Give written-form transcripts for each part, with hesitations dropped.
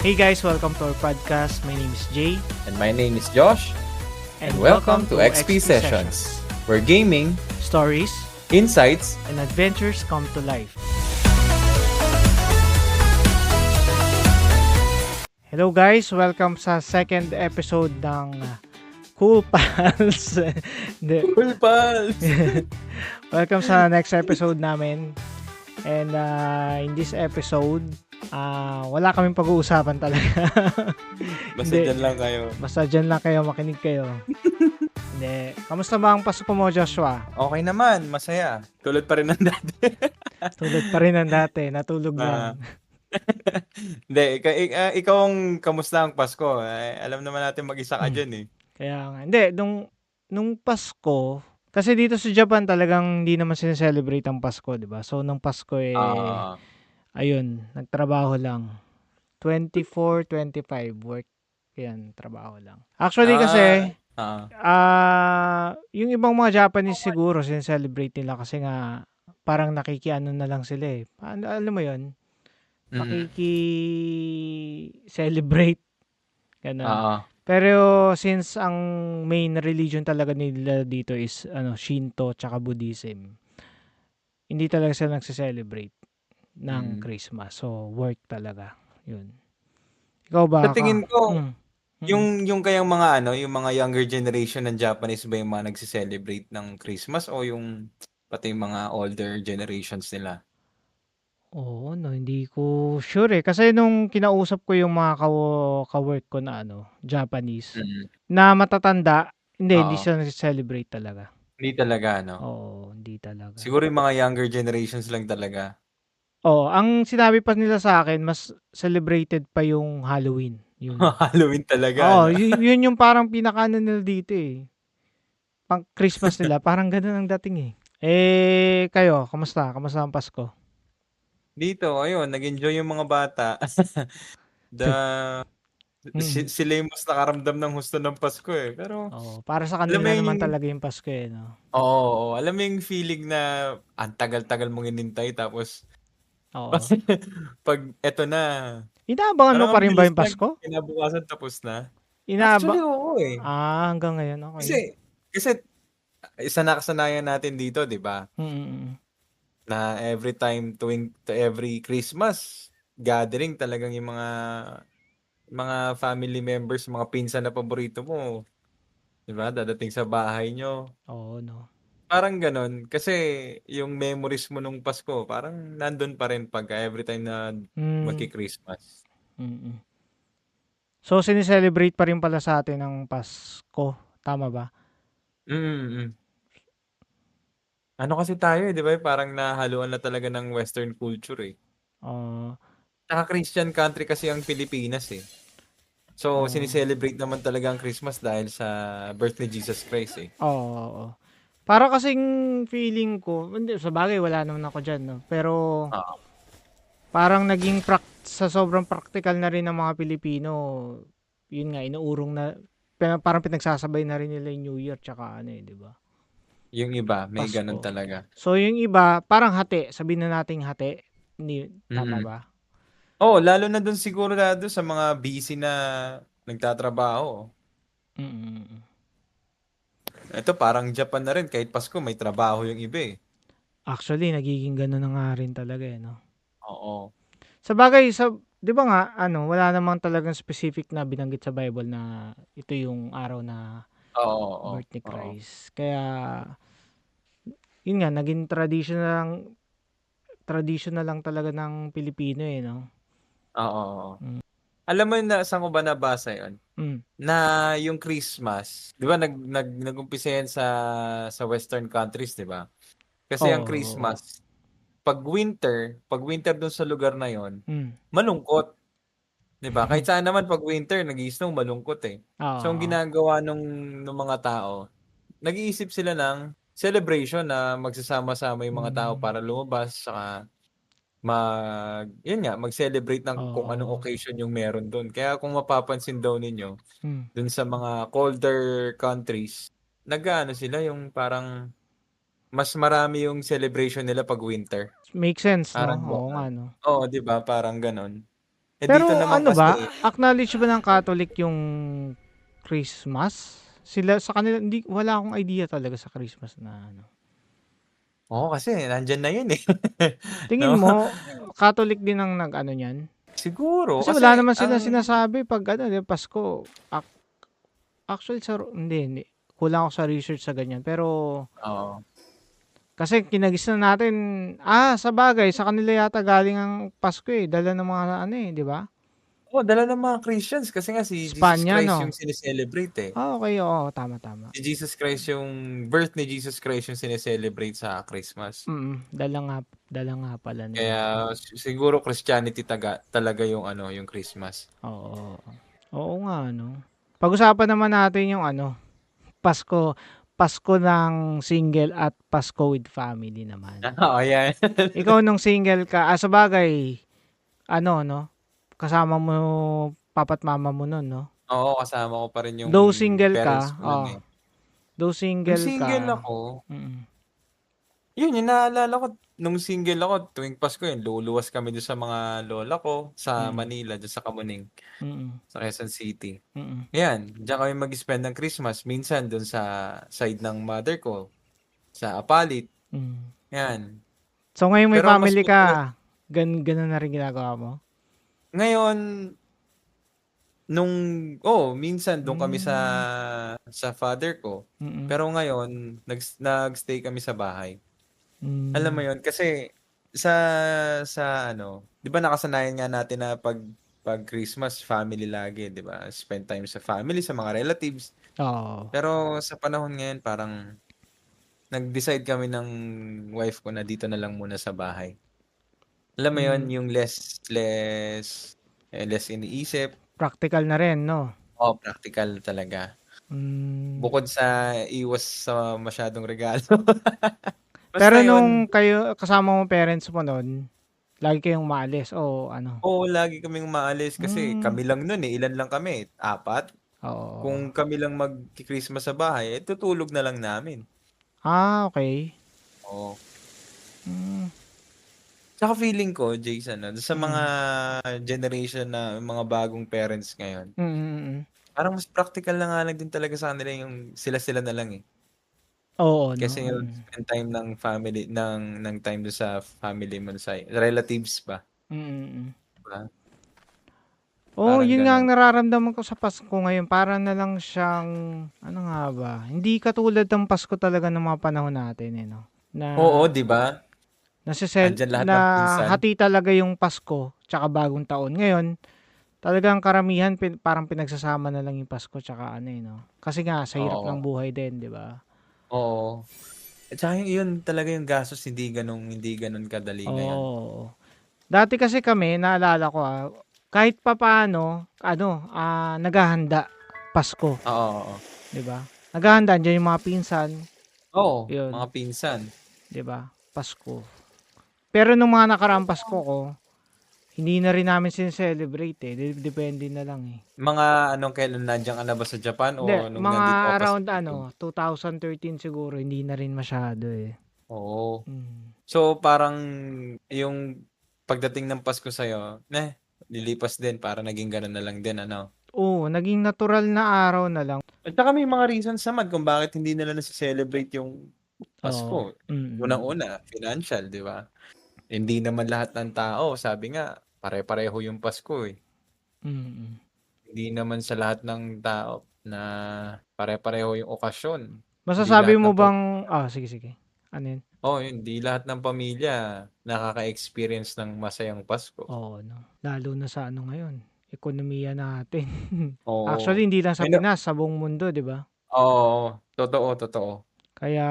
Hey guys, welcome to our podcast. My name is Jay. And my name is Josh. And welcome to XP Sessions, where gaming, stories, insights, and adventures come to life. Hello guys, welcome sa second episode ng Cool Pals. Cool Pals! Welcome sa next episode namin. And in this episode, wala kaming pag-uusapan talaga. Basta Hindi. dyan lang kayo. Basta dyan lang kayo, makinig kayo. Hindi. Kamusta ba ang Pasko mo, Joshua? Okay naman, masaya. Tulad pa rin ng dati. Tulad pa rin ng dati, natulog lang. Hindi, ikaw ang kamusta ang Pasko? Alam naman natin mag-isa ka dyan eh. Kaya nga. Hindi, nung Pasko, kasi dito sa Japan talagang hindi naman sineselebrate ang Pasko, di ba? So, nung Pasko ayun, nagtrabaho lang. 24, 25, work. Yan, trabaho lang. Actually kasi, yung ibang mga Japanese siguro sineselebrate nila kasi nga parang nakikiano na lang sila eh. Alam mo yun? Makiki-celebrate. Ganun. Pero since ang main religion talaga nila dito is Shinto tsaka Buddhism, hindi talaga sila nagse-celebrate ng Christmas. So, work talaga. Yun. Ikaw ba? Sa tingin ko, yung kayang mga yung mga younger generation ng Japanese ba yung mga nagse-celebrate ng Christmas o yung pati yung mga older generations nila? Oo, hindi ko sure eh. Kasi nung kinausap ko yung mga ka-work ko na Japanese, na matatanda, hindi sila nagse-celebrate talaga. Hindi talaga, no? Oo, hindi talaga. Siguro yung mga younger generations lang talaga. Oo, ang sinabi pa nila sa akin, mas celebrated pa yung Halloween. Yung Halloween talaga, Oo, no? yun yung parang pinakaano nila dito eh. Pang Christmas nila, parang ganun ang dating eh. Kayo, kamusta? Kamusta ang Pasko? Dito, ayun, nag-enjoy yung mga bata. Sila yung mas nakaramdam ng husto ng Pasko eh. Pero, para sa alam mo kanila naman yung, talaga yung Pasko eh, no? oo, alam mo yung feeling na ang tagal-tagal mong inintay tapos, Oo. pag eto na, Inaabangan mo parang pa ang rin ba bilis yung lang, Pasko? kinabukasan tapos na. Actually, oo eh. Hanggang ngayon, okay. Kasi, isa na kasanayan natin dito, di ba? Na every time to every Christmas gathering talagang yung mga family members, mga pinsan na paborito mo, 'di ba? Dadating sa bahay nyo. Oo, no. Parang ganun kasi yung memories mo nung Pasko, parang nandun pa rin pag every time na magki-Christmas. So, sineselebrate pa rin pala sa atin ang Pasko. Tama ba? Ano kasi tayo, 'di ba? Parang nahaluan na talaga ng Western culture eh. Saka Christian country kasi ang Pilipinas eh. So, sineselebrate naman talaga ang Christmas dahil sa birth ni Jesus Christ eh. Oo. Para kasing feeling ko, hindi, sa bagay wala naman ako dyan, no? Pero, parang naging sa sobrang practical na rin ng mga Pilipino, yun nga, inuurong na, parang pinagsasabay na rin nila yung New Year, tsaka di ba? Yung iba, may Pasko. ganun talaga. So, yung iba, parang hati. Sabihin na nating hati. Tama ba? Oo, lalo na dun siguro sa mga busy na nagtatrabaho. Ito parang Japan na rin, kahit Pasko may trabaho yung iba eh. Actually, nagiging gano'n na nga rin talaga eh, no? Oo. Sa bagay, di ba nga, wala namang talagang specific na binanggit sa Bible na ito yung araw na birth ni Christ. Kaya, yun nga, naging tradition na lang talaga ng Pilipino eh, no? Oo. Alam mo na saan ko ba nabasa yun? Na yung Christmas, 'di ba nag-umpisa yan sa Western countries, 'di ba? Kasi ang Christmas, pag winter dun sa lugar na yon, malungkot. 'Di ba? Kahit saan naman pag winter, nag-i-snow, malungkot eh. So ang ginagawa nung mga tao, nag-iisip sila ng celebration na magsasama-sama yung mga tao para lumabas, saka mag-celebrate ng kung anong occasion yung meron doon. Kaya kung mapapansin daw ninyo, dun sa mga colder countries, sila yung parang mas marami yung celebration nila pag winter. Makes sense, no? Parang Oo nga, no? Oo, 'di ba? Parang ganon. Pero dito naman ano ba, kasi, acknowledge ba ng Catholic yung Christmas? Sila sa kanila hindi wala akong idea talaga sa Christmas na ano. oo, kasi nandiyan na yun eh. Tingin No? mo, Catholic din ang nag-ano niyan? Siguro, Kasi wala kasi naman ang, silang sinasabi pag ano, 'di ba, Pasko. Actually hindi. Kulang ako sa research sa ganyan. Pero oo. kasi kinagis na natin, sa bagay, sa kanila yata galing ang Pasko eh. Dala ng mga ano eh, 'di ba? Oo, dala ng mga Christians kasi nga si Jesus Spanya, Christ yung no? sineselebrate eh. Okay, oo, tama, tama. Si Jesus Christ yung birth ni Jesus Christ yung sineselebrate sa Christmas. Dala nga pala nila. Kaya siguro Christianity talaga yung ano, yung Christmas. Oo. Oo nga, no? Pag-usapan naman natin yung ano, Pasko. Pasko ng single at Pasko with family naman. Oo, yan. Ikaw nung single ka, sa bagay, ano, no? Kasama mo papa't mama mo nun, no? Oo, kasama ko pa rin yung Though single parents ka, ko nun eh. though Nung single single ka, ako, mm, yung naalala ko, nung single ako, tuwing Pasko yun, luluwas kami doon sa mga lola ko sa mm, Manila, doon sa Kamuning, mm, sa Quezon City. mm, Yan, diyan kami mag-spend ng Christmas. Minsan doon sa side ng mother ko, sa Apalit. mm. Yan. So ngayon may Pero mas family madalas, ka, ganun na rin ginagawa mo? ngayon, minsan doon kami sa Mm, father ko. mm, Pero ngayon, nagstay kami sa bahay. Alam mo mm. 'yun, kasi sa ano, 'di ba nakasanayan nga natin na pag Christmas family lagi, 'di ba? Spend time sa family, sa mga relatives. Oo. Pero sa panahon ngayon parang nag-decide kami ng wife ko na dito na lang muna sa bahay. Alam mo 'yun, Mm, yung less iniisip. practical na rin, no? Oo, practical talaga. Mm. Bukod sa iwas sa masyadong regalo. Pero Basta 'yun, nung kayo kasama mo parents mo nun, lagi kayong maalis o ano? oo, lagi kaming umaalis kasi Hmm, kami lang nun, eh, ilan lang kami, 4. oo. Kung kami lang magki-Christmas sa bahay, tutulog na lang namin. Okay. Oo. Hmm, Tsaka feeling ko, Jason, sa mga mm. generation na mga bagong parents ngayon, Mm, mm. parang mas practical na nga lang din talaga sa kanila yung sila-sila na lang, eh. Oo 'no, Kaysa yung spend time ng family ng time dun sa family mo, sa relatives ba, mm. 'di ba? Oo, Parang yun nga gano'n. ang nararamdaman ko sa Pasko ngayon, para na lang siyang ano nga ba, hindi katulad ng Pasko talaga ng mga panahon natin, eh, 'no, na Oo, 'di ba? Andiyan lahat na ng pinsan. hati talaga yung Pasko tsaka Bagong Taon. Ngayon, talagang karamihan parang pinagsasama na lang yung Pasko tsaka ano, eh, 'no, kasi nga sa hirap ng Oo, buhay din, 'di ba? oo. At saka yun talaga yung gastos hindi gano'n kadali ngayon. Oo. Dati kasi kami naalala ko, kahit papaano ano, naghahanda Pasko, Oo, oo. 'di ba? Naghahanda, andiyan yung mga pinsan, Oo, mga 'yun, pinsan. 'di ba? Pasko. Pero nung mga nakaraang Pasko ko, hindi na rin namin celebrate eh. Depende na lang eh. Mga anong kailan nandiyan ka na ba sa Japan Hindi, o nung mga nandito ka pa sa around Philippines? 2013 siguro, hindi na rin masyado eh. Oo. Mm. So, parang yung pagdating ng Pasko sa'yo, lilipas din para naging gano'n na lang din ano? Oo, naging natural na araw na lang. At saka may mga reasons naman kung bakit hindi nila nase-celebrate yung Oo. Pasko. Mm. Unang-una, financial, 'di ba? Hindi naman lahat ng tao, sabi nga, pare-pareho yung Pasko, eh. Mm. Hindi naman sa lahat ng tao na pare-pareho yung okasyon. Hindi Masasabi lahat mo ng bang, sige, sige. Ano yun? yun, hindi lahat ng pamilya nakaka-experience ng masayang Pasko. Oo, no. Lalo na sa ano ngayon, ekonomiya natin. Oo. Actually, hindi lang sa May na Pinas, sa buong mundo, di ba? Oo, totoo, totoo. Kaya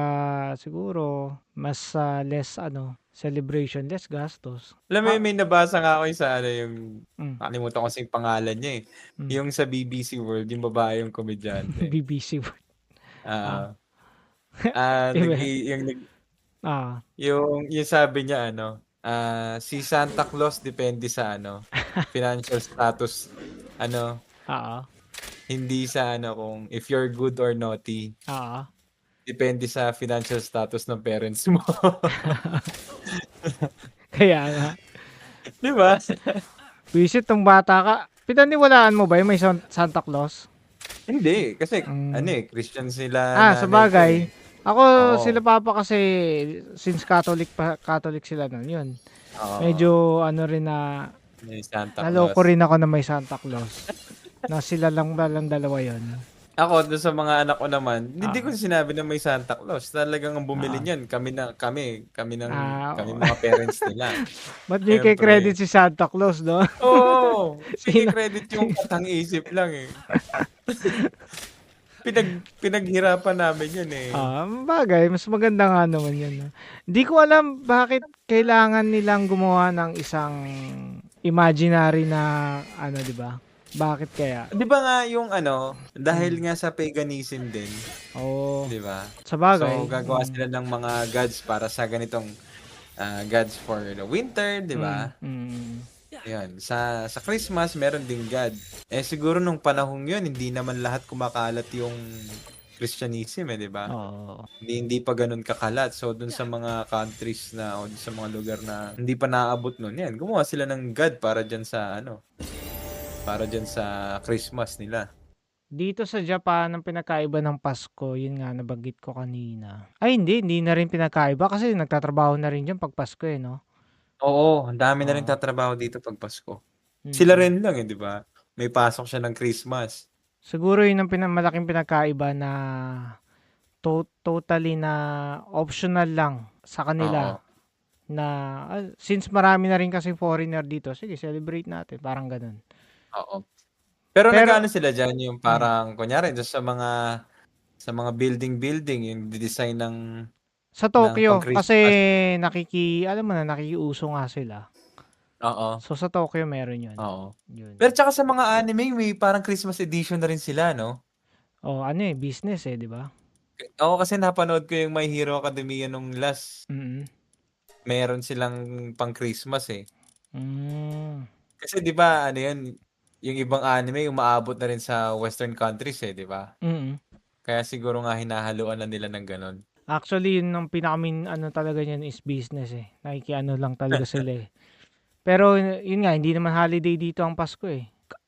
siguro mas less ano, celebration, less gastos. Alam mo Ah, yun, may nabasa nga ako yung sa ano, yung mm, nakalimutan ko kasi yung pangalan niya, eh. mm. Yung sa BBC World, yung babae yung komedyante. BBC World. Ah, Oo. Ah, iba. Ah, yung sabi niya ano, si Santa Claus depende sa ano, financial status, ano, oo, hindi sa ano kung if you're good or naughty, oo. depende sa financial status ng parents mo. Kaya nga. 'Di ba? Visit tong bata ka. Pinaniwalaan mo ba yung may Santa Claus? Hindi, kasi Christian sila Sa nanay ko bagay. eh. Ako, Oo. sila papa kasi, since Catholic sila nun, yun. Oo. Medyo rin na, May Santa naloko Claus. rin ako na may Santa Claus. Na sila lang dalawa yun. Ako, doon sa mga anak ko naman, hindi ko sinabi na may Santa Claus. Talagang ang bumili niyan, kami mga parents nila. Ba't nyo Siyempre. credit si Santa Claus, no? Oo, Sino? credit yung katang-isip lang eh. Pinaghirapan namin yun eh. Bagay, mas maganda nga naman yun. No? Hindi ko alam bakit kailangan nilang gumawa ng isang imaginary na, di ba? Bakit kaya? Di ba nga yung dahil nga sa paganism din. Oo. Di ba? Sa bagay. So, gagawa sila ng mga gods para sa ganitong gods for the winter, di ba? Yan. Sa Christmas, meron ding God. Siguro nung panahong yun, hindi naman lahat kumakalat yung Christianism di ba? Oo. Hindi pa ganun kakalat. So, dun sa mga countries na o dun sa mga lugar na hindi pa naaabot nun, yan, gumawa sila ng God para dyan sa Christmas nila. Dito sa Japan, ang pinakaiba ng Pasko, yun nga, nabanggit ko kanina. Ay, hindi na rin pinakaiba kasi nagtatrabaho na rin dyan pag Pasko no? Oo, ang dami na rin tatrabaho dito pag Pasko. Sila rin lang di ba? May pasok siya ng Christmas. Siguro yun ang malaking pinakaiba na totally na optional lang sa kanila. Na since marami na rin kasi foreigner dito, sige, celebrate natin, parang ganun. Oo. Pero nag-ano sila dyan, yung parang, kunyari, sa mga building, yung design ng sa Tokyo, kasi alam mo na, nakikiuso nga sila. Oo. So, sa Tokyo, meron yun. Oo. Yun. Pero tsaka sa mga anime, may parang Christmas edition na rin sila, no? Business di ba? Ako kasi napanood ko yung My Hero Academia nung last. Meron silang pang Christmas Kasi di ba, yung ibang anime, umaabot na rin sa Western countries di ba? Kaya siguro nga hinahaluan na nila ng ganon. Actually, yun ang pinakamin talaga niyan is business Nakikiano lang talaga sila Pero yun nga, hindi naman holiday dito ang Pasko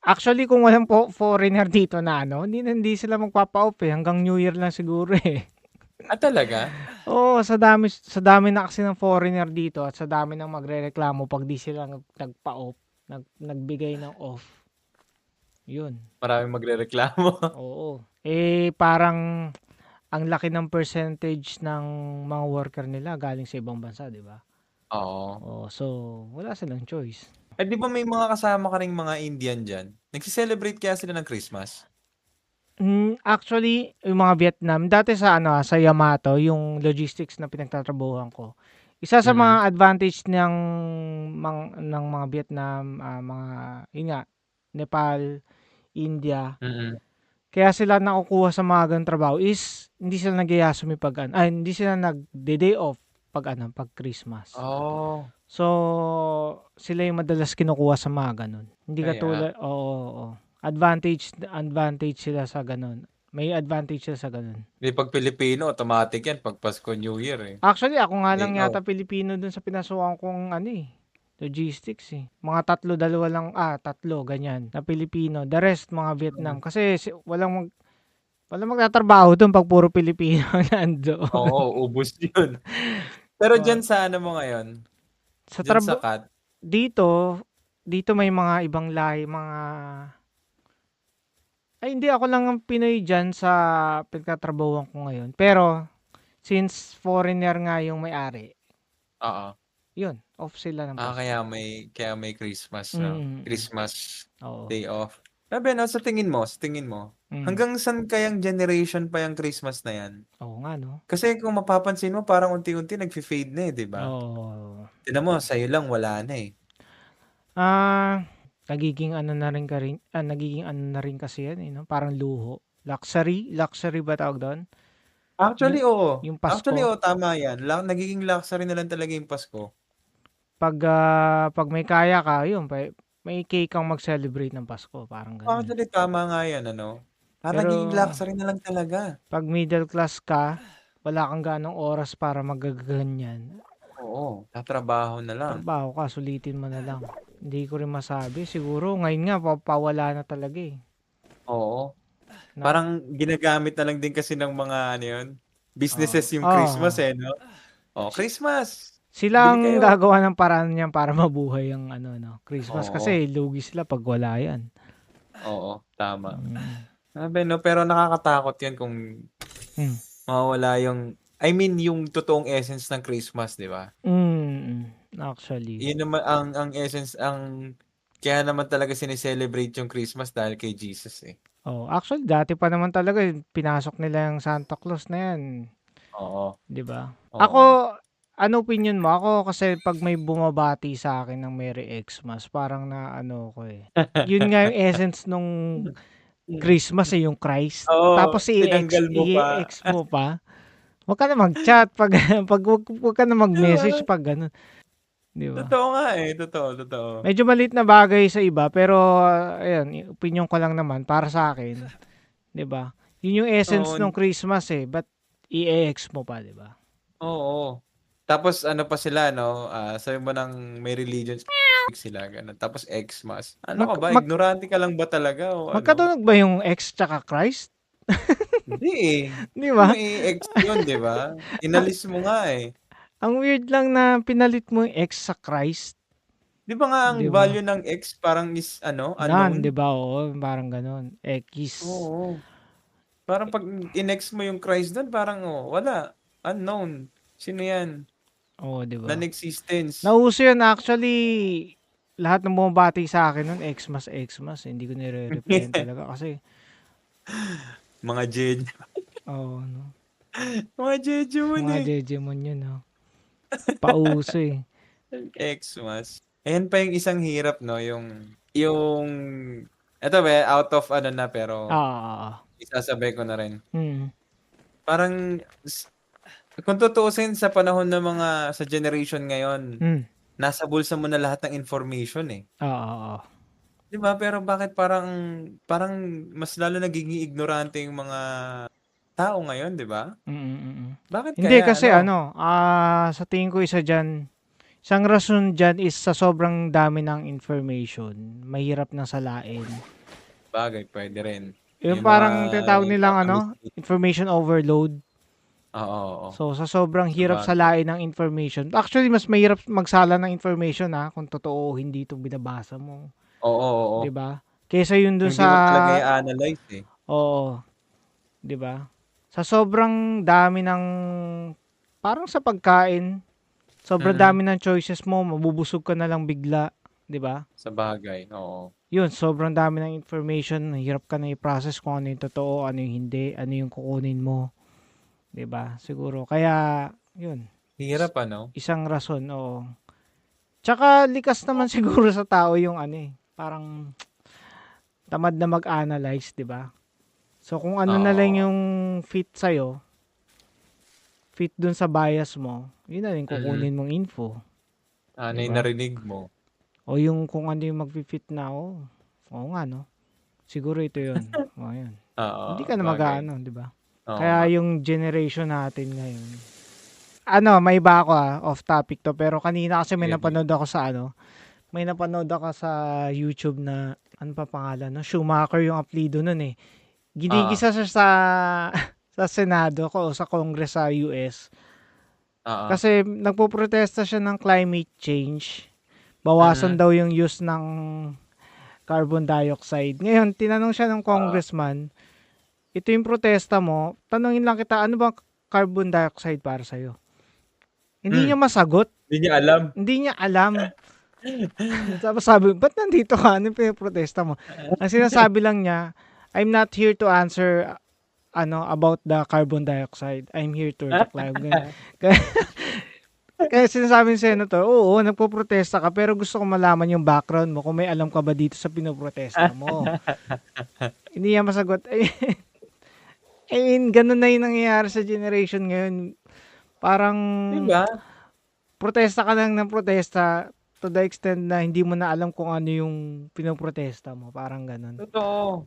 Actually, kung walang foreigner dito na hindi sila magpapa-off hanggang New Year lang siguro Talaga? Oo, sa dami na kasi ng foreigner dito at sa dami ng magrereklamo pag di sila nagpa-off, nagbigay ng off. Yun. Maraming magrereklamo. Oo. Parang ang laki ng percentage ng mga worker nila galing sa ibang bansa, di ba? Oo. So, wala silang choice. Di ba may mga kasama ka ring mga Indian dyan? Nagsi-celebrate kaya sila ng Christmas? Actually, yung mga Vietnam, dati sa Yamato, yung logistics na pinagtatrabahuhan ko. Isa sa mga advantage ng mga Vietnam, yun nga, Nepal, India. Kaya sila nakukuha sa mga ganung trabaho is hindi sila nagyayasumi hindi sila nagde-day off pag Christmas. So, sila yung madalas kinukuha sa mga ganun. Hindi katulad, advantage sila sa ganun. May advantage sila sa ganun. Pag Pilipino, automatic yan pag Pasko, New Year Actually, ako nga lang yata Pilipino dun sa pinasukan kong logistics Mga tatlo, ganyan, na Pilipino. The rest, mga Vietnam. Kasi walang magtatrabaho dun pag puro Pilipino nandoon. Oo, ubos yun. Pero dyan sa mo ngayon? Sa trabaho, dito may mga ibang lahi, hindi ako lang ang Pinoy dyan sa pinagtatrabahuan ko ngayon. Pero, since foreigner nga yung may-ari, yun, off sila ng Pasko. Kaya may Christmas, Christmas day off. Sabi, sa tingin mo, hanggang saan kayang generation pa yung Christmas na yan? Oo nga, no? Kasi kung mapapansin mo, parang unti-unti nag-fade na di ba? Oo. Tignan mo, sa'yo lang, wala na nagiging na rin kasi yan no? Parang luho. Luxury ba tawag doon? Actually, oo. Yung Pasko. Actually, tama yan. Nagiging luxury na lang talaga yung Pasko. Pag may kaya ka, yun, may cake kang mag-celebrate ng Pasko. Parang ganun. Actually, tama nga yan, nagiging luxury na lang talaga. Pag middle class ka, wala kang ganong oras para magaganyan. Oo, tatrabaho na lang. Trabaho ka, sulitin mo na lang. Hindi ko rin masabi. Siguro ngayon nga pawala na talaga eh. Oo. Parang ginagamit na lang din kasi ng mga ano yun, businesses yung Christmas eh, no? Oh, Christmas. Sila Bili ang kayo. gagawa ng paraan niyan para mabuhay ang no, Christmas Oo. kasi lugi sila pag wala yan. Oo, tama. Sabi, no? Pero nakakatakot yan kung mawala yung, I mean, yung totoong essence ng Christmas, di ba? Actually. Yun naman, ang essence, kaya naman talaga sineselebrate yung Christmas dahil kay Jesus eh. Oh, actually, dati pa naman talaga, pinasok nila yung Santa Claus na yan. Oo. Di ba? Oo. Ako, ano opinion mo? Ako kasi pag may bumabati sa akin ng Merry Xmas, parang na ano ko eh. Yun nga yung essence nung Christmas eh, yung Christ. Oo, Tapos tinanggal mo pa. i-ex mo pa. Huwag ka na mag-chat pag, wag ka na mag-message Diba? pag ganun. Di ba? Totoo nga eh. Totoo. Medyo maliit na bagay sa iba, pero ayun, opinion ko lang naman para sa akin. Di ba? Yun yung essence ng Christmas eh. But i-ex mo pa, di ba? Oo. Tapos ano pa sila, no? Sabi mo ng may religion sila, ganun. Tapos Xmas. Ano ka ba? Ignorante ka lang ba talaga? O magkatunog ba yung X tsaka Christ? Hindi eh. Di ba? May X yun, di ba? Inalis mo nga eh. Ang weird lang na pinalit mo yung X sa Christ. Di ba nga ang value ng X parang is None, di unknown? ba? Oo, parang ganun. X. Oo. Parang pag in-X mo yung Christ doon, parang wala. Unknown. Sino yan? Oo, di ba? Non-existence. Nauso yun actually. Lahat ng bumabati sa akin nun, Xmas. Hindi ko nire-replyan talaga kasi. Mga Jed. Oo, no. Mga Jejemon Mga Jejemon yun, no. Pauso eh. Xmas. Ayan pa yung isang hirap, no? Ito ba, out of na, pero isasabay ko na rin. Parang, kung tutuusin sa panahon ng sa generation ngayon, nasa bulsa mo na lahat ng information eh. Oo. Di ba? Pero bakit parang mas lalo nagiging ignorante yung mga tao ngayon, di ba? Bakit kaya? Hindi kasi sa tingin ko isang rason dyan is sa sobrang dami ng information, mahirap na salain. Bagay, pwede rin. Yung parang tinatawag nilang information overload. Oo. So sa sobrang hirap salain ng information. Actually, mas mahirap magsala ng information kung totoo o hindi itong binabasa mo. Oo. 'Di ba? Kaysa yun dun hindi mo talaga i-analyze eh. Oo. 'Di ba? Sa sobrang dami ng parang sa pagkain, sobrang dami ng choices mo, mabubusog ka na lang bigla, 'di ba? Sa bagay, oo. Yun, sobrang dami ng information, hirap ka na i-process kung ano yung totoo, ano yung hindi, ano yung kukunin mo. 'Di ba? Siguro kaya yun. Hirap Isang rason, oo. Tsaka likas naman siguro sa tao yung parang tamad na mag-analyze, 'di ba? So kung ano na lang yung fit sa'yo, fit dun sa bias mo, yun na rin kukunin mong info. Ano yung narinig mo? O yung kung ano yung mag-fit na, oo nga, no? Siguro ito yun. O, yun. Hindi ka na mag-ano, di ba? Kaya yung generation natin ngayon, may iba ako off topic to, pero kanina kasi may napanood ako sa YouTube na, ano pa pangalan, no? Schumacher yung apelido nun eh. Ginigisa siya sa Senado o sa Congress sa US. Kasi nagpoprotesta siya ng climate change. Bawasan daw yung use ng carbon dioxide. Ngayon, tinanong siya ng congressman, ito yung protesta mo, tanungin lang kita, ano bang carbon dioxide para sa'yo? Hindi niya masagot. Hindi niya alam. Tapos sabi, ba't nandito ka? Ano yung pinaprotesta mo? Ang sinasabi lang niya, I'm not here to answer about the carbon dioxide. I'm here to the climate. Kaya sinasabi ng senator, oo, nagpo-protesta ka, pero gusto ko malaman yung background mo, kung may alam ka ba dito sa pinoprotesta mo. Hindi niya masagot. I mean, ganun na yung nangyayari sa generation ngayon. Parang, diba? Protesta ka lang ng protesta to the extent na hindi mo na alam kung ano yung pinoprotesta mo. Parang ganun. Totoo.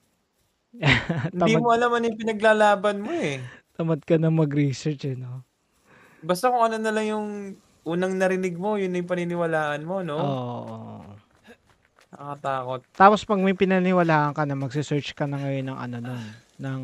Hindi mo alam ano yung pinaglalaban mo eh. Tamad ka na mag-research no? Basta kung ano na lang yung unang narinig mo, yun na yung paniniwalaan mo, no? Oo. Nakakatakot. Tapos pag may pinaniwalaan ka na magse-search ka na ngayon ng ano nun, ng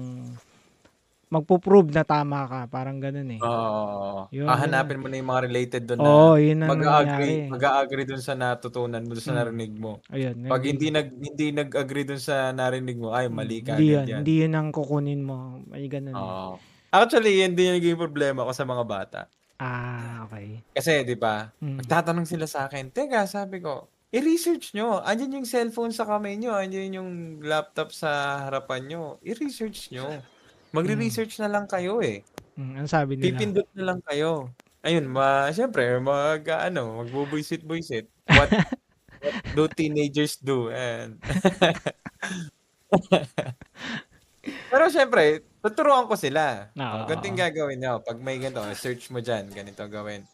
magpo-prove na tama ka, parang ganun eh. Oo. Yun, yun. Hahanapin mo na yung mga related doon na Oo, yun ang mag-a-agree, nangyayari. mag-a-agree doon sa natutunan mo, doon sa Mm. narinig mo. Ayun, Pag hindi nag-agree doon sa narinig mo, ay mali ka hindi agad yun. yan. Hindi yun ang kukunin mo. Ay, ganun eh. Oo. Actually, yan din yung naging problema ko sa mga bata. Okay. Kasi, di ba, Mm. magtatanong sila sa akin, teka, sabi ko, i-research nyo. Andyan yung cellphone sa kamay nyo, andyan yung laptop sa harapan nyo. I-research nyo. Magre-research na lang kayo eh. Ano sabi nila? Pipindot na lang kayo. Ayun, syempre, magbubuisit-buisit. What do teenagers do? And pero syempre, tuturuan ko sila. Ganito yung Oo. gagawin nyo. Pag may ganito, search mo dyan, ganito gawin.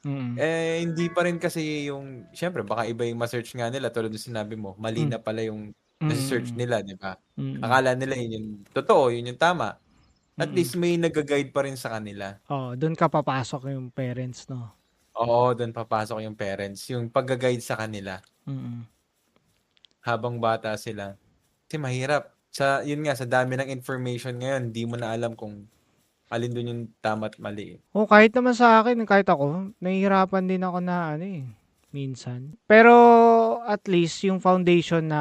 Mm. Hindi pa rin kasi yung, syempre, baka iba yung ma-search nga nila, tulad ng sinabi mo, mali Mm. na pala yung nasi-search Mm. nila, di ba? Mm. Akala nila yun yung totoo, yun yung tama. At Mm. least may nag-guide pa rin sa kanila. Doon ka papasok yung parents, no? Oo, doon papasok yung parents, yung pag-guide sa kanila. Mm. Habang bata sila. Kasi mahirap. Yun nga, sa dami ng information ngayon, di mo na alam kung alin doon yung tama at mali. Kahit naman sa akin, kahit ako, nahihirapan din ako na minsan. Pero at least yung foundation na,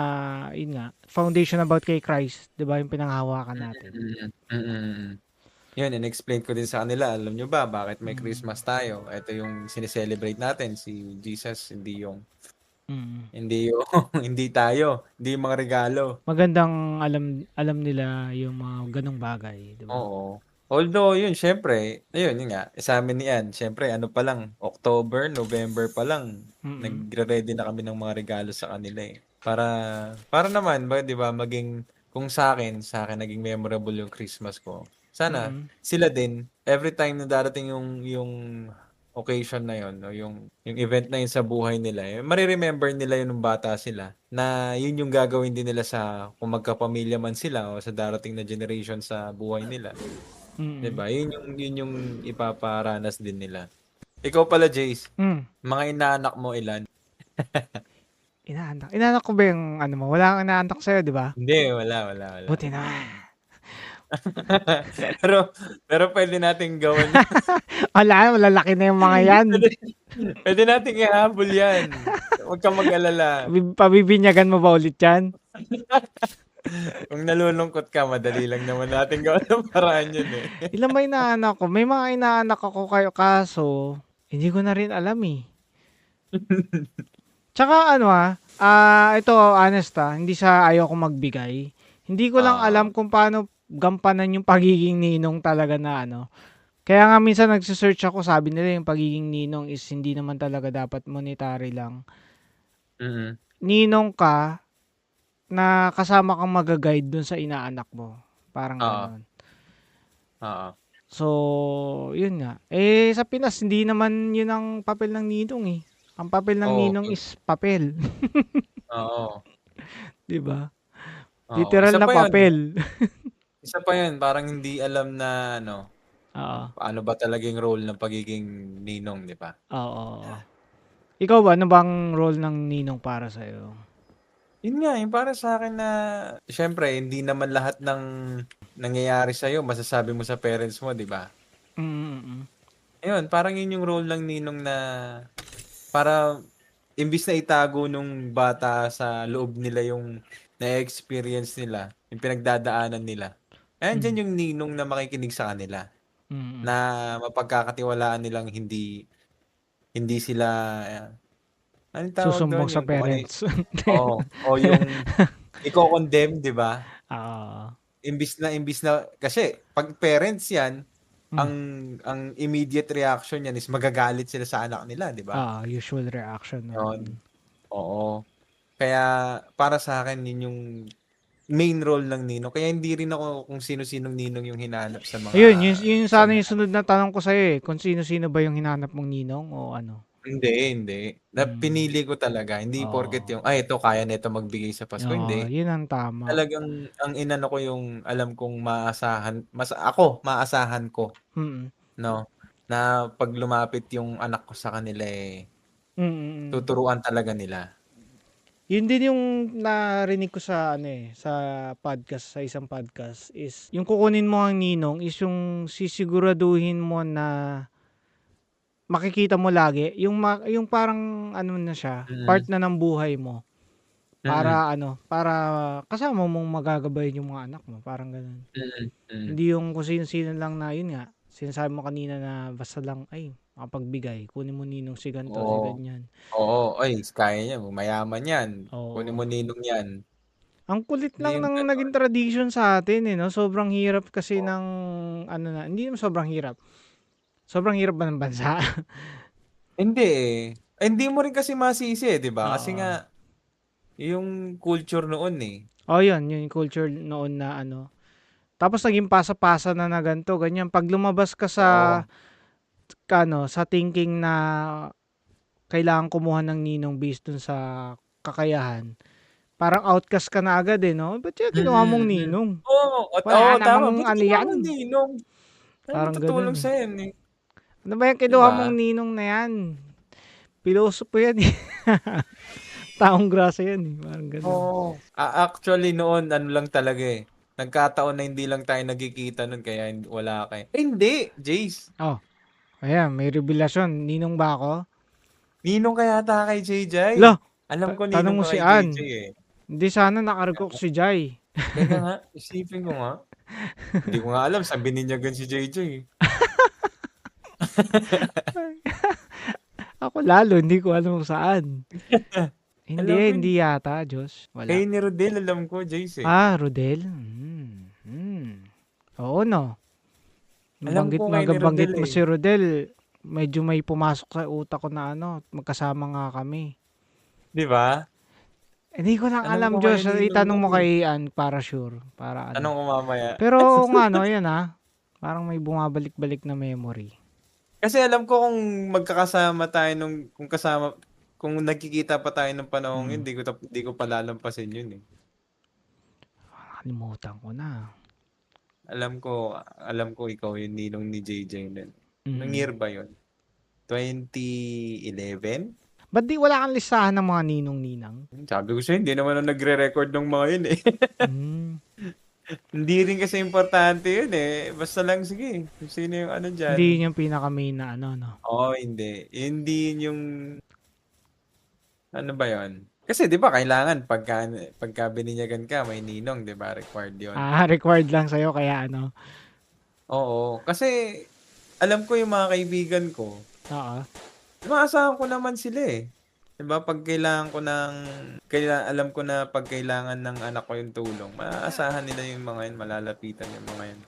yun nga, foundation about kay Christ, 'di ba, yung pinanghawakan natin. Yun, in-explain ko din sa kanila, alam nyo ba, bakit may Christmas tayo? Ito yung sineselebrate natin, si Jesus, hindi yung hindi tayo, hindi yung mga regalo. Magandang alam nila yung mga ganong bagay, 'di ba? Oo. Although yun, syempre, yun nga, sa amin yan, syempre, ano pa lang, October, November pa lang, nagre-ready na kami ng mga regalo sa kanila eh. Para naman, di ba, kung sa akin naging memorable yung Christmas ko. Sana, sila din, every time na darating yung occasion na yun, o yung event na yun sa buhay nila, mariremember nila yun nung bata sila, na yun yung gagawin din nila kung magkapamilya man sila o sa darating na generation sa buhay nila. Diba? Yun yung ipaparanas din nila. Ikaw pala, Jace, mga inaanak mo ilan? Inaanak? Inaanak ko ba yung mo? Wala kang inaanak sa'yo, di ba? Hindi, wala. Buti naman. pero pwede nating gawin. Wala, malalaki na yung mga yan. Pwede nating ihabol yan. Huwag kang mag-alala. Pabibinyagan mo ba ulit yan? Kung nalulungkot ka, madali lang naman natin gawin ng paraan yun eh. Ilan ba inaanak ko? May mga inaanak ako kaso hindi ko na rin alam eh. Tsaka ito honest hindi sa ayaw ko magbigay. Hindi ko lang alam kung paano gampanan yung pagiging ninong talaga na Kaya nga minsan nagsisearch ako, sabi nila yung pagiging ninong is hindi naman talaga dapat monetary lang. Ninong ka na kasama kang mag-guide dun sa inaanak mo. Parang gano'n. So, yun nga. Sa Pinas, hindi naman yun ang papel ng ninong eh. Ang papel ng ninong is papel. Oo. Diba? Literal na papel. Isa pa yun, parang hindi alam na paano ba talagang role ng pagiging ninong, di ba? Oo. Ikaw ba, ano bang role ng ninong para sa'yo? Yun nga, yung para sa akin na, syempre, hindi naman lahat ng nangyayari sa'yo, masasabi mo sa parents mo, di ba? Ayun, parang yun yung role ng ninong na, para, imbis na itago nung bata sa loob nila yung na-experience nila, yung pinagdadaanan nila. Dyan yung ninong na makikinig sa kanila. Na mapagkakatiwalaan nilang hindi sila anong tawag susumbong doon? sa parents. O yung i-condemn, di ba? Imbis na kasi pag parents yan, ang immediate reaction yan is magagalit sila sa anak nila, di ba? Usual reaction. Oo. Kaya para sa akin yun yung main role ng ninong. Kaya hindi rin ako kung sino-sinong ninong yung hinahanap sa mga yun sana yung sunod na tanong ko sa'yo kung sino-sino ba yung hinahanap mong ninong o ano? Hindi. Pinili ko talaga. Hindi porket yung, ito kaya nito magbigay sa Pasko. Hindi. Yun ang tama. Talagang, ang inano ko yung alam kong maasahan ko. No? Na pag lumapit yung anak ko sa kanila tuturuan talaga nila. Yun din yung narinig ko sa sa podcast, sa isang podcast is yung kukunin mo ang ninong is yung sisiguraduhin mo na makikita mo lagi yung parang na siya, part na ng buhay mo. Para para kasama mong magagabayan yung mga anak mo, parang gano'n. Hindi yung kung sino-sino lang na yun nga, sinasabi mo kanina na basta lang ay makapagbigay, kunin mo ninong si ganito, si ganyan. Oo, ay kaya niya, mayaman yan. Kunin mo ninong yan. Ang kulit lang ng naging tradition sa atin no? Sobrang hirap kasi ng hindi naman sobrang hirap. Sobrang hirap ba ng bansa? Hindi eh. Hindi mo rin kasi masisi di ba? Kasi nga, yung culture noon eh. Yun, yung culture noon na Tapos naging pasa-pasa na ganito, ganyan. Pag lumabas ka sa sa thinking na kailangan kumuha ng ninong based dun sa kakayahan, parang outcast ka na agad no? Ba't yung kinuha mong ninong? Oo, tama. Ba't kinuha mong ninong? Parang tutulong ganun. sa'yo eh. Ano ba yung kinuha mong ninong na yan? Pilosopo yan eh. Taong grasa yan eh. Parang ganun. Actually noon, lang talaga eh. Nagkataon na hindi lang tayo nagkikita nun kaya wala kayo. Hindi, Jace. Ayan, may revelasyon. Ninong ba ako? Ninong kaya ta kay JJ. Alam ko ninong mo si JJ eh. Hindi sana nakarugok si Jai. Teka nga, isipin ko nga. Hindi ko nga alam, sabi ninyagan si JJ. Ako lalo, hindi ko alam saan. Hindi yata, Diyos. Wala. Kay ni Rodel, alam ko, Jace eh. Rodel? Oo, no. Nabanggit mo si Rodel, medyo may pumasok sa utak ko na magkasama nga kami. Di ba? Hindi ko lang alam, Diyos. Itanong mo kay Ann para sure. Para Tanong ko mamaya. Pero nga, yan parang may bumabalik-balik na memory. Kasi alam ko kung magkakasama tayo kung nagkikita pa tayo ng panahon yun, di ko palalampasin yun eh. Nakalimutan ko na. Alam ko ikaw yung ninong ni JJ nun. Nang year ba yun? 2011? Ba't di wala kang listahan ng mga ninong-ninang? Sabi ko sa'yo, hindi naman ako nagre-record ng mga yun eh. Hindi rin kasi importante yun eh. Basta lang sige, sino yung dyan. Hindi yun yung pinaka-main na no? Oo, hindi. Hindi yung ba yun? Kasi 'di ba kailangan pagka bininyagan ka may ninong, 'di ba? Required 'yon. Required lang sa'yo kaya Oo, kasi alam ko yung mga kaibigan ko. Maasahan ko naman sila eh. 'Di ba pag alam ko na pag kailangan ng anak ko yung tulong, maaasahan nila yung mga yun, malalapitan yung mga yun.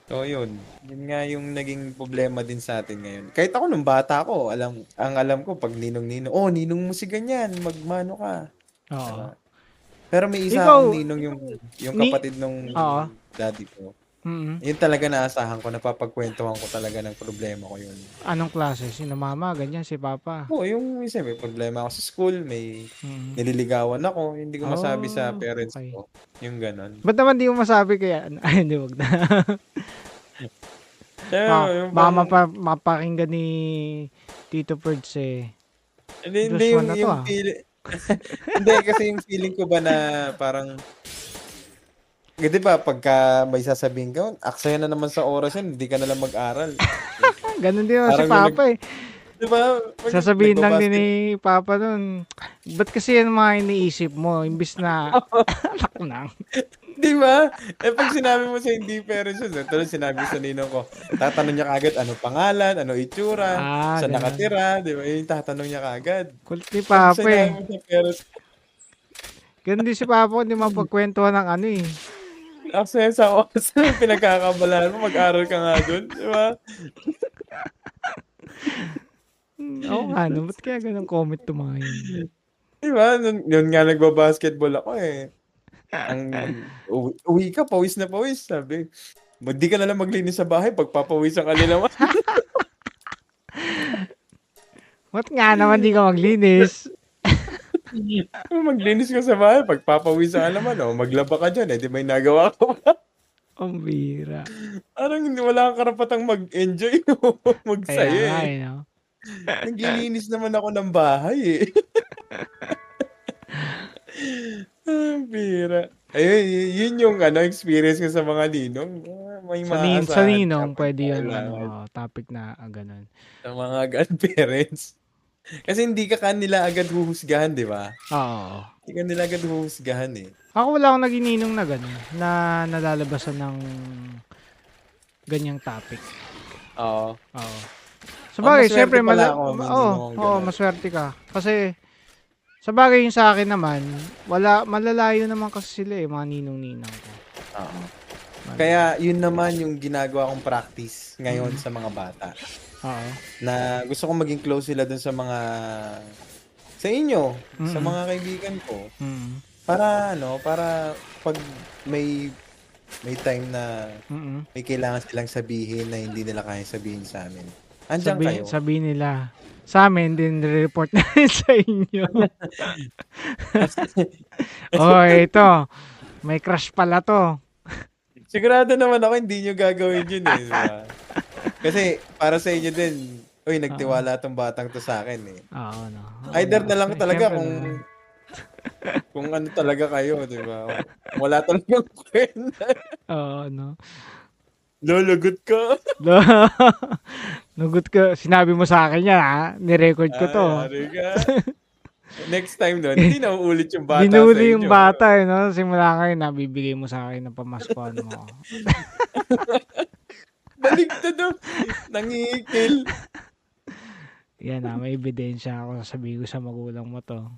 So yun nga yung naging problema din sa atin ngayon. Kahit ako nung bata ako, alam ko pag ninong-ninong, ninong mo si ganyan, magmano ka. Diba? Pero may isa akong ninong yung kapatid nung daddy ko. Yun talaga naasahan ko, napapagkwentuhan ko talaga ng problema ko yun. Anong klase? Sino mama? Ganyan, si papa? Oo, yung isa may problema ako sa school, may nililigawan ako, hindi ko masabi sa parents ko. Yung ganon. Ba't naman di mo masabi kaya? Ay, hindi, wag na. Mapakinggan ni Tito Perds eh. Hindi yung feeling. Hindi, kasi yung feeling ko ba na parang di ba, pagka may sasabihin ka, aksaya na naman sa oras yan, hindi ka na lang mag-aral. Ganun din si Papa eh. Di ba? Sasabihin lang din ni Papa nun, ba't kasi yan mga iniisip mo, imbis na, alak na. Di ba? Pag sinabi mo sa hindi parents yun, tulad sinabi sa ninong ko, tatanong niya kagad, ano pangalan, ano itsura, saan nakatira, di ba? Yung tatanong niya kagad. Kulit ni Papa eh. Ganun din si Papa, hindi mapagkwentuhan ng eh. Aksaya sa oras na pinagkakabalaan mo, mag-aral ka nga dun, di ba? Oo nga, ba't kaya ganun comment to mga yun? Di ba? Yun nga nagbabasketball ako eh. Uwi ka, pawis na pawis, sabi. Hindi ka na lang maglinis sa bahay, pagpapawisan ka nila. Ba't nga naman di ka maglinis? Maglinis ka sa bahay, pagpapawisan ka naman, maglaba ka dyan, di may nagawa ka ba? Ang bira. Parang wala kang karapatang mag-enjoy o magsaya eh. Naglilinis naman ako ng bahay eh. Bira. Ayun, yun yung experience ko sa mga ninong. May Sa maaasahan ka ninong, pag pwede yun, kailangan topic na ganun. sa mga godparents. Kasi hindi ka kanila agad huhusgahan, di ba? Oo. Hindi ka nila agad huhusgahan eh. Ako wala akong naging ninong na ganun, na nalalabasan ng ganyang topic. Oo. Oo. Sabagay, maswerte syempre, pala ako, may ninong akong ganun. maswerte ka. Kasi, sabagay yung sa akin naman, malalayo naman kasi sila mga ninong-ninang ko. Oo. Kaya yun naman yung ginagawa kong practice ngayon sa mga bata. Oo. Na gusto kong maging close sila dun sa sa inyo, sa mga kaibigan ko. Para para pag may time na may kailangan silang sabihin na hindi nila kaya sabihin sa amin. Andiyan kayo. Sabihin nila. Sa amin, din report na sa inyo. Ito. May crush pala to. Sigurado naman ako hindi nyo gagawin yun eh. Diba? Kasi para sa inyo din, uy, nagtiwala tong batang to sa akin eh. Oo, no. Either na lang talaga kung ano talaga kayo, di ba? Wala talagang kwenta. Oo, no. Lalagot ka. Lagot ka. Sinabi mo sa akin yan, ha? Nirecord ko to. Yari ka. Next time nun, hindi na uulit yung bata Binuli sa inyo. yung bata, no? Simula ngayon, nabibigay mo sa akin ng pamaskuhan mo. Baligtad daw. Nangikil. Yan may ebidensya ako. Sasabihin ko sa magulang mo to.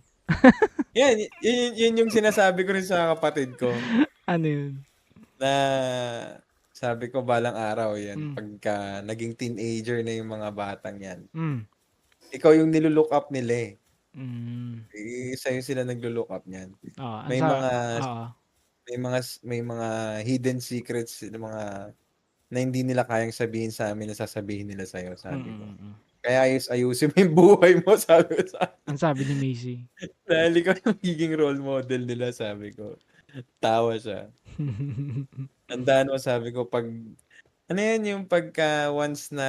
Yun yung sinasabi ko rin sa kapatid ko. Ano yun? Na sabi ko balang araw yan. Pagka naging teenager na yung mga batang yan. Ikaw yung nilulook up nila eh. Sa'yo sila naglo-look up niyan. May mga hidden secrets na hindi nila kayang sabihin sa amin na sasabihin nila sa'yo, sabi ko. Kaya ayusin mo yung buhay mo, sabi ko sa akin. Ang sabi ni Macy. Dahil ikaw yung magiging role model nila, sabi ko. Tawa siya. Tandaan mo, sabi ko, ano yan yung pagka once na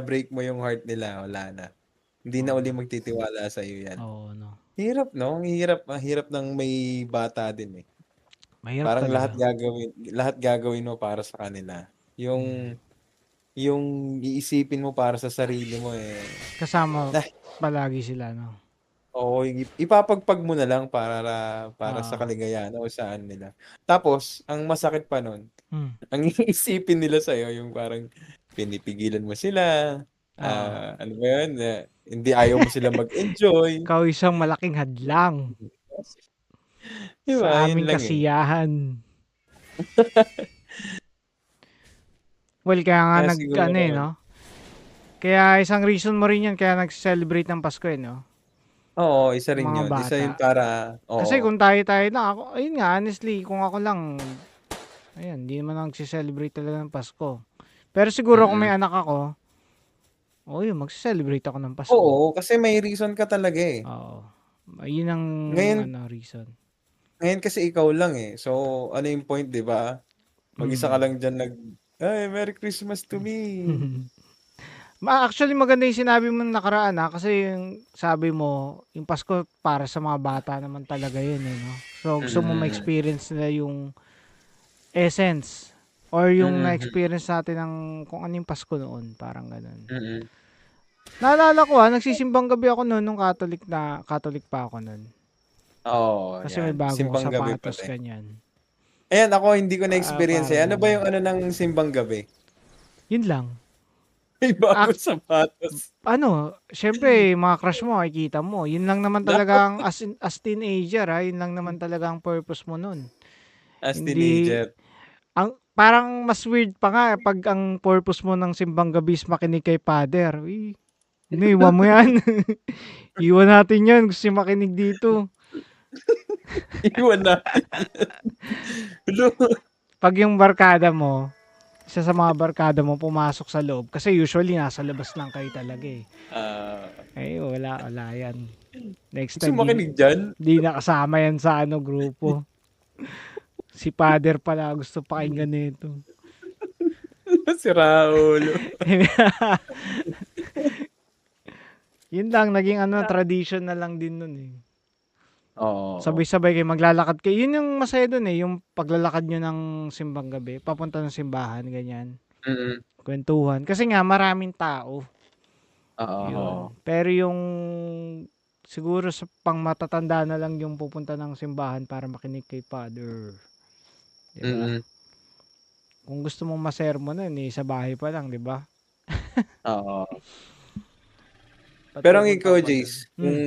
break mo yung heart nila, wala na. Hindi na uli magtitiwala sa iyo yan. Oo, no. Hirap, no? Hirap ng may bata din eh. Mahirap parang talaga. lahat gagawin mo para sa kanila. Yung iisipin mo para sa sarili mo eh. Kasama palagi sila, no? Oo, ipapagpag mo na lang para sa kaligayahan o saan nila. Tapos, ang masakit pa nun, ang iisipin nila sa'yo, yung parang pinipigilan mo sila, ano ba yun, hindi ayaw mo sila mag-enjoy. Ikaw isang malaking hadlang diba? sa aming kasiyahan. Well, kaya nga no? Kaya isang reason mo rin yan, kaya nag-celebrate ng Pasko no? Oo, isa rin yun. Bata. Isa yun para, Kasi kung tayo lang, ayun nga, honestly, kung ako lang, ayan, hindi naman nag-celebrate talaga ng Pasko. Pero siguro kung may anak ako, yun, mag-celebrate ako ng Pasko. Oo, kasi may reason ka talaga eh. Oo. Yun ang reason. Ngayon kasi ikaw lang eh. So, ano yung point, di ba? Mag-isa ka lang dyan ay, Merry Christmas to me. Actually, maganda yung sinabi mo nakaraan kasi yung sabi mo, yung Pasko para sa mga bata naman talaga yun no? So, gusto mo ma-experience nila yung essence or yung na-experience natin ng kung ano yung Pasko noon, parang ganun. Naalala ko nagsisimbang gabi ako noon nung Catholic pa ako noon. Oo. Kasi may bagong sapatos ganyan. Ayan, ako hindi ko na-experience Ano ba yung ng simbang gabi? Yun lang. May bagong sapatos. Syempre, mga crush mo, makikita mo. Yun lang naman talaga as teenager, yun lang naman talaga ang purpose mo nun. Teenager. Parang mas weird pa nga pag ang purpose mo ng simbang gabi is makinig kay Father. Iwan mo yan. Iwan natin yan. Gusto makinig dito. Iwan natin. Pag yung barkada mo, isa sa mga barkada mo pumasok sa loob, kasi usually nasa labas lang kayo talaga wala yan. Next time, di nakasama yan sa grupo. Si Father pala gusto pakinggan nito. Si Raul. Yun lang, naging tradition na lang din nun Oo. Sabay-sabay kayo maglalakad kayo. Yun yung masaya dun eh, yung paglalakad nyo ng simbang gabi, papunta ng simbahan, ganyan. Kwentuhan. Kasi nga, maraming tao. Oo. Yun. Pero yung siguro sa pang matatanda na lang yung pupunta ng simbahan para makinig kay Father. Diba? Kung gusto mong masermonan eh, sa bahay pa lang, diba? Oo. Pero ang ikaw, Jace, kung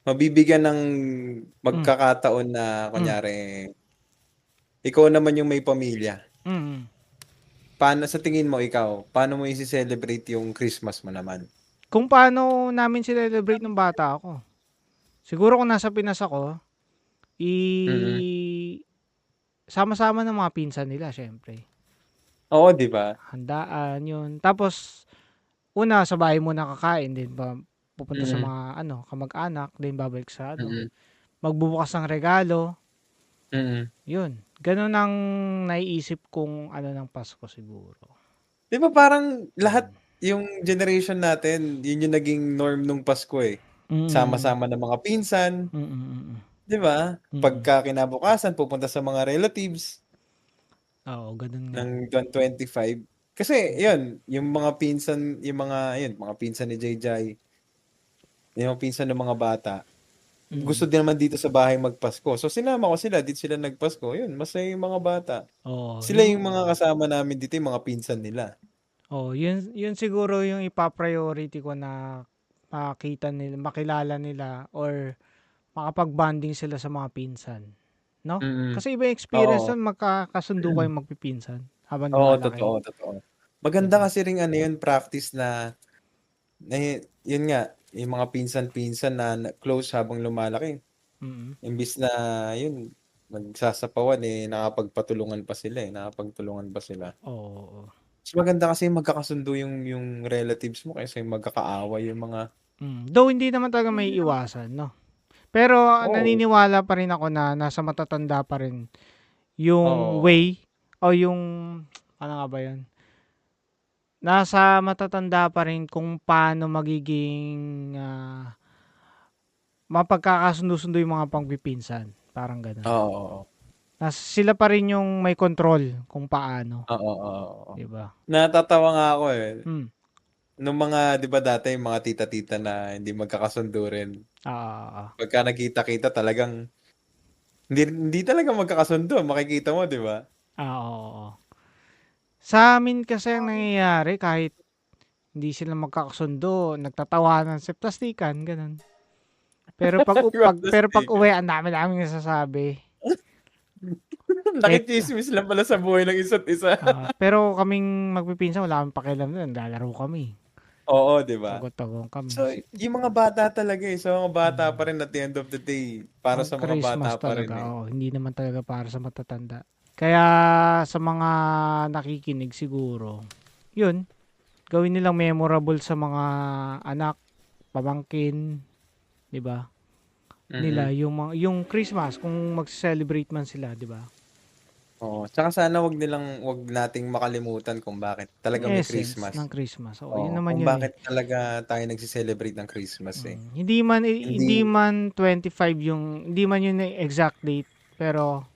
mabibigyan ng magkakataon na, kunyari, ikaw naman yung may pamilya. Paano, sa tingin mo, ikaw, paano mo isi-celebrate yung Christmas mo naman? Kung paano namin celebrate ng bata ako. Siguro kung nasa Pinas ako, sama-sama ng mga pinsan nila, syempre. Oo, di ba? Handaan, yun. Tapos, una, sa bahay muna kakain, din ba, pupunta sa mga, kamag-anak, din babalik sa, magbubukas ng regalo. Yun. Ganun ang naiisip kong, ng Pasko siguro. Di ba parang lahat, yung generation natin, yun yung naging norm nung Pasko eh. Sama-sama ng mga pinsan. Di ba? Pagka kinabukasan, pupunta sa mga relatives. Oo, ganun nga. Ng 25. Kasi, yun, yung mga pinsan, mga pinsan ni JJ, yung mga pinsan ng mga bata, gusto din naman dito sa bahay magpasko. So, sinama ko sila, dito sila nagpasko. Yun, masaya yung mga bata. Sila yung mga kasama namin dito, yung mga pinsan nila. Yun siguro yung ipa-priority ko na makita nila, makilala nila, or makapag-bonding sila sa mga pinsan. No? Kasi iba yung experience nun, magkakasundo kayo magpipinsan habang lumalaki. Oo, totoo. Maganda kasi rin yun, practice na yun nga, yung mga pinsan-pinsan na close habang lumalaki. Imbis na yun, magsasapawan nakapagpatulungan pa sila. Oo. Mas maganda kasi magkakasundo yung relatives mo kaysa yung magkakaaway yung mga... Though hindi naman talaga may iwasan, no? Pero naniniwala pa rin ako na nasa matatanda pa rin yung way o yung, ano nga ba yun? Nasa matatanda pa rin kung paano magiging mapagkakasundo-sundo yung mga pangpipinsan. Parang gano'n. Oo. Sila pa rin yung may control kung paano. Oo. Diba? Natatawa nga ako eh. Nung mga, di ba dati, yung mga tita-tita na hindi magkakasundo rin. Pagka nakita-kita talagang, hindi talaga magkakasundo. Makikita mo, di ba? Oo. Sa amin kasi ang nangyayari, kahit hindi sila magkakasundo, nagtatawanan sa plastikan, ganun. Pero pag uwi, ang dami namin nasasabi. Nakichismis lang pala sa buhay ng isa't isa. Pero kaming magpipinsan, wala kaming pakialam doon. Lalaro kami. Oo, di ba? Tugod-tugod kami. So, yung mga bata talaga eh. So, mga bata pa rin at the end of the day. Para sa mga bata pa rin eh. Hindi naman talaga para sa matatanda. Kaya sa mga nakikinig siguro, yun, gawin nilang memorable sa mga anak, pamangkin, di ba? Nila yung Christmas kung mag-celebrate man sila, di ba? Oo, tsaka sana wag nating makalimutan kung bakit talaga may Christmas. Ng Christmas. Yun naman kung bakit talaga tayo nagse-celebrate ng Christmas eh. Hindi man 25 hindi man yun yung exact date, pero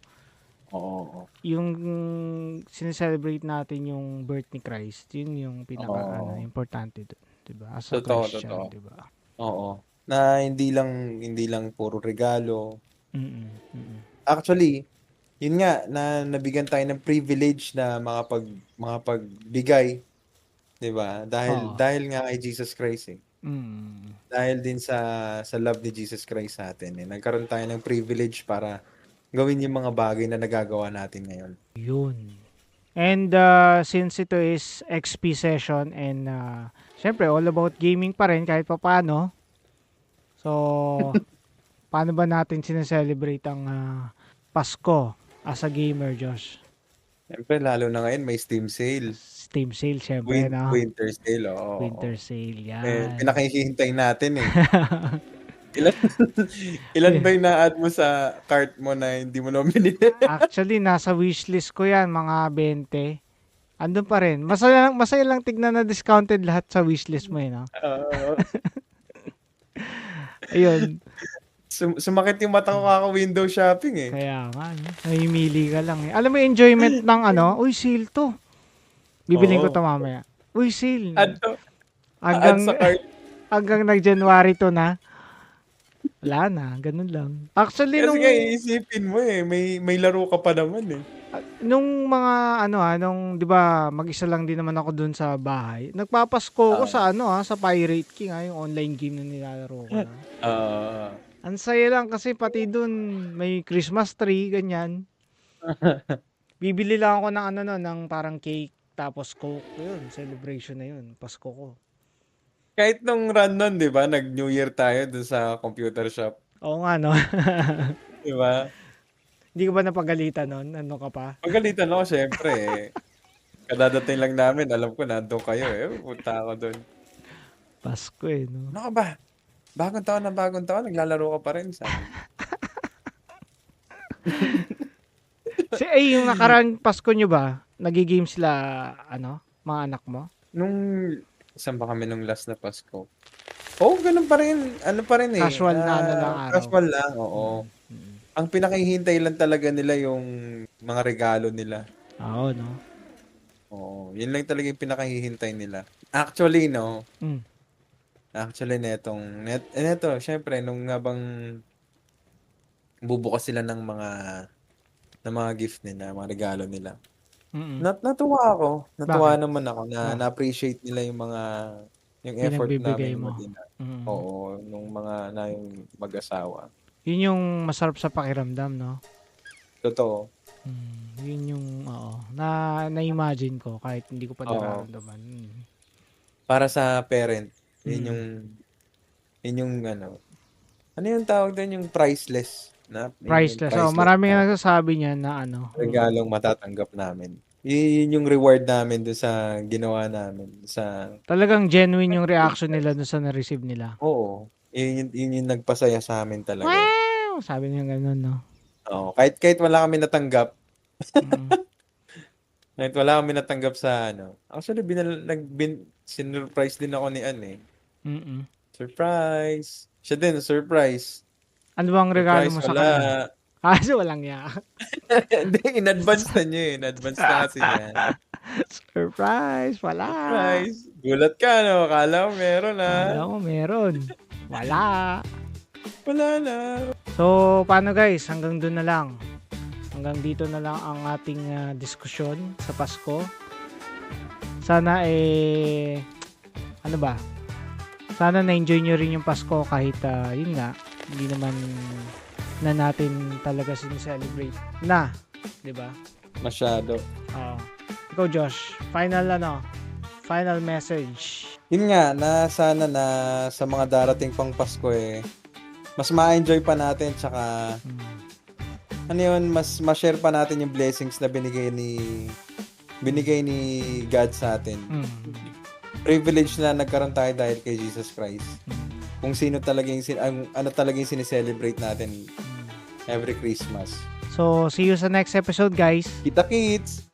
yung sineselebrate natin yung birth ni Christ, yun yung pinaka importante doon, 'di ba? As a Christian, 'di ba? Oo. Na hindi lang puro regalo. Actually, yun nga na nabigyan tayo ng privilege na makapagbigay, 'di ba? Dahil nga kay Jesus Christ eh. Dahil din sa love ni Jesus Christ sa atin eh. Nagkaroon tayo ng privilege para gawin yung mga bagay na nagagawa natin ngayon. Yun. And since ito is XP session and syempre all about gaming pa rin kahit papaano. So paano ba natin sineselebrate ang Pasko as a gamer, Josh? Syempre lalo na ngayon may Steam sale. Steam sale syempre, no? Winter sale, Winter sale, yan. Pinakihintay natin eh. Ilan ba yung na-add mo sa cart mo na hindi mo naman binili? Actually, nasa wishlist ko yan, mga 20. Andun pa rin. Masaya lang tignan na discounted lahat sa wishlist mo, no? Oo. Ayun. Sumakit yung mata ko kaka-window shopping eh. Kaya nga, namimili ka lang eh. Alam mo, enjoyment ng uy, sale to. Bibiling ko to mamaya. Uy, sale. Add sa cart. Hanggang nag-January to na. Wala na, ganun lang. Actually, kasi nga iisipin mo eh, may laro ka pa naman eh. Nung mga nung 'di ba, mag-isa lang din naman ako doon sa bahay. Nagpapasko ko sa sa Pirate King, yung online game na nilalaro ko na. Ang saya lang kasi pati doon may Christmas tree ganyan. Bibili lang ako ng ng parang cake tapos Coke, yun, celebration na yun, Pasko ko. Kahit nung run nun, 'di ba, nag-New Year tayo doon sa computer shop. Oo nga, no? 'Di ba? Hindi ka ba napagalitan nun? Ano ka pa? Pagalitan ako, syempre eh. Kadadating lang namin, alam ko nandun kayo eh. Punta ako doon. Pasko eh, no? Ano ka ba? Bagong taon, naglalaro ka pa rin, sabi. Yung nakarang Pasko nyo ba, nagigame sila, mga anak mo? Saan ba kami nung last na Pasko? Ganun pa rin. Ano pa rin eh. Casual na lang araw. Casual lang, oo. Ang pinakahihintay lang talaga nila yung mga regalo nila. Oo, no? Oo, yun lang talaga yung pinakahihintay nila. Actually, no? Actually, neto, syempre, nung habang bubukas sila ng mga gift nila, mga regalo nila. Natuwa ako. Natuwa naman ako na na-appreciate nila yung effort namin mag-ina. Oo, nung yung mag-asawa. Yun yung masarap sa pakiramdam, no? Totoo. Yun yung, na-imagine ko kahit hindi ko pa nararamdaman. Para sa parent, yun yung ano yung tawag doon, yung priceless. Priceless. Maraming nagsasabi niya na regalong matatanggap namin. Yun yung reward namin doon sa ginawa namin. Talagang genuine yung reaction nila doon sa na-receive nila. Oo. Yun yung nagpasaya sa amin talaga. Wow! Sabi niya gano'n, no? Oo. Kahit wala kami natanggap. Kahit wala kami natanggap sa Actually, sinurprise din ako ni Ann eh. Surprise! Siya din, surprise. Ano bang regalo mo sa kanya? Kasi walang niya. Hindi, in advance na niya eh. In advance na kasi niya. Surprise! Wala! Surprise! Gulat ka, no? Akala mo meron, Akala mo meron. Wala! Wala na. So, paano guys? Hanggang doon na lang. Hanggang dito na lang ang ating diskusyon sa Pasko. Sana sana na-enjoy nyo rin yung Pasko kahit yun nga, hindi naman na natin talaga sineselebrate na, di ba? Masyado. Ikaw Josh, final message. Yun nga, sana na sa mga darating pang Pasko mas ma-enjoy pa natin, tsaka mas ma-share pa natin yung blessings na binigay ni God sa atin. Privilege na nagkaroon tayo dahil kay Jesus Christ. Kung sino talaga ano talaga yung sineselebrate natin every Christmas. So, see you sa next episode, guys. Kita kits!